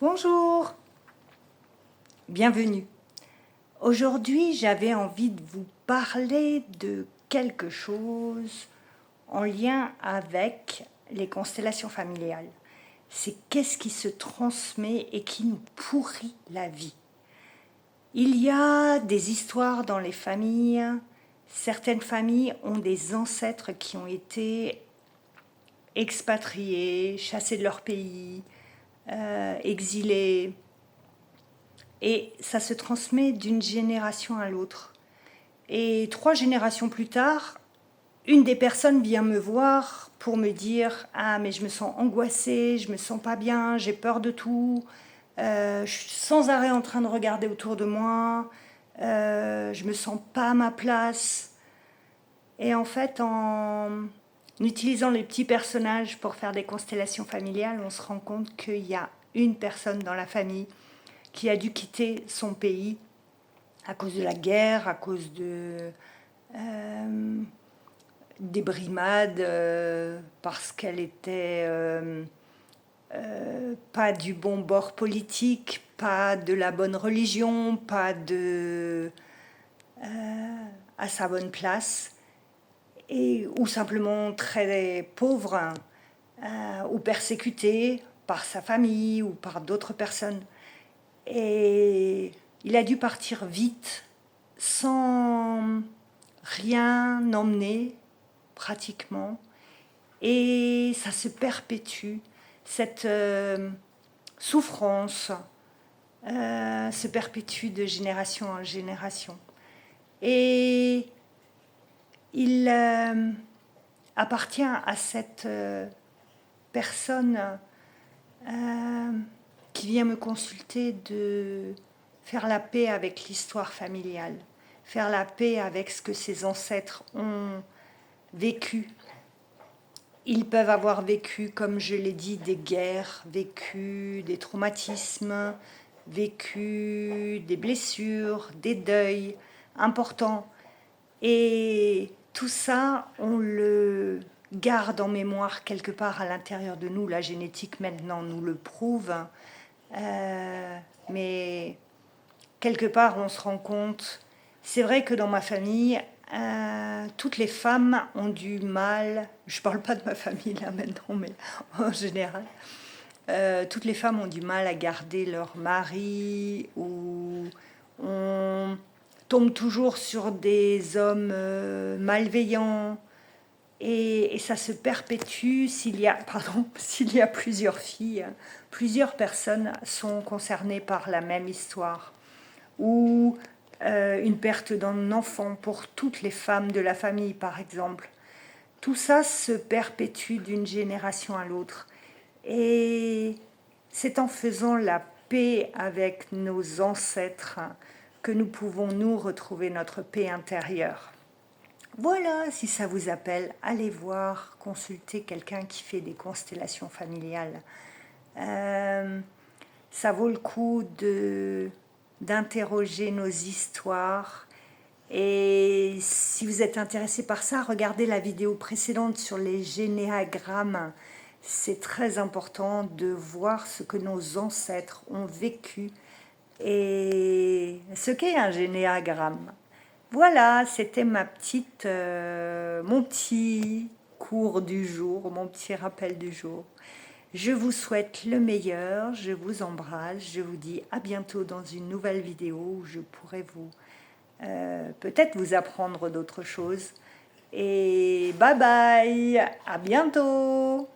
Bonjour, bienvenue. Aujourd'hui, j'avais envie de vous parler de quelque chose en lien avec les constellations familiales. C'est qu'est-ce qui se transmet et qui nous pourrit la vie. Il y a des histoires dans les familles. Certaines familles ont des ancêtres qui ont été expatriés, chassés de leur pays, exilés. Et ça se transmet d'une génération à l'autre. Et 3 générations plus tard, une des personnes vient me voir pour me dire « Ah, mais je me sens angoissée, je me sens pas bien, j'ai peur de tout, je suis sans arrêt en train de regarder autour de moi, je me sens pas à ma place. » Et en fait, en utilisant les petits personnages pour faire des constellations familiales, on se rend compte qu'il y a une personne dans la famille qui a dû quitter son pays à cause de la guerre, à cause des brimades, parce qu'elle était pas du bon bord politique, pas de la bonne religion, pas à sa bonne place, ou simplement très pauvre, ou persécuté par sa famille ou par d'autres personnes. Et il a dû partir vite, sans rien emmener, pratiquement. Et ça se perpétue, cette souffrance se perpétue de génération en génération. Et il appartient à cette personne qui vient me consulter de faire la paix avec l'histoire familiale, faire la paix avec ce que ses ancêtres ont vécu. Ils peuvent avoir vécu, comme je l'ai dit, des guerres, vécu des traumatismes, vécu des blessures, des deuils importants. Et tout ça, on le garde en mémoire quelque part à l'intérieur de nous. La génétique maintenant nous le prouve. Mais quelque part, on se rend compte. C'est vrai que dans ma famille, toutes les femmes ont du mal. Je ne parle pas de ma famille là maintenant, mais en général, toutes les femmes ont du mal à garder leur mari, ou on tombe toujours sur des hommes malveillants. Et ça se perpétue s'il y a, s'il y a plusieurs filles, plusieurs personnes sont concernées par la même histoire. Ou une perte d'un enfant pour toutes les femmes de la famille, par exemple. Tout ça se perpétue d'une génération à l'autre. Et c'est en faisant la paix avec nos ancêtres que nous pouvons nous retrouver notre paix intérieure. Voilà, si ça vous appelle, allez voir, consulter quelqu'un qui fait des constellations familiales. Ça vaut le coup d'interroger nos histoires. Et si vous êtes intéressé par ça, regardez la vidéo précédente sur les généagrammes. C'est très important de voir ce que nos ancêtres ont vécu et ce qu'est un généagramme. Voilà, c'était mon petit cours du jour, mon petit rappel du jour. Je vous souhaite le meilleur, je vous embrasse, je vous dis à bientôt dans une nouvelle vidéo où je pourrai peut-être vous apprendre d'autres choses. Et bye bye, à bientôt!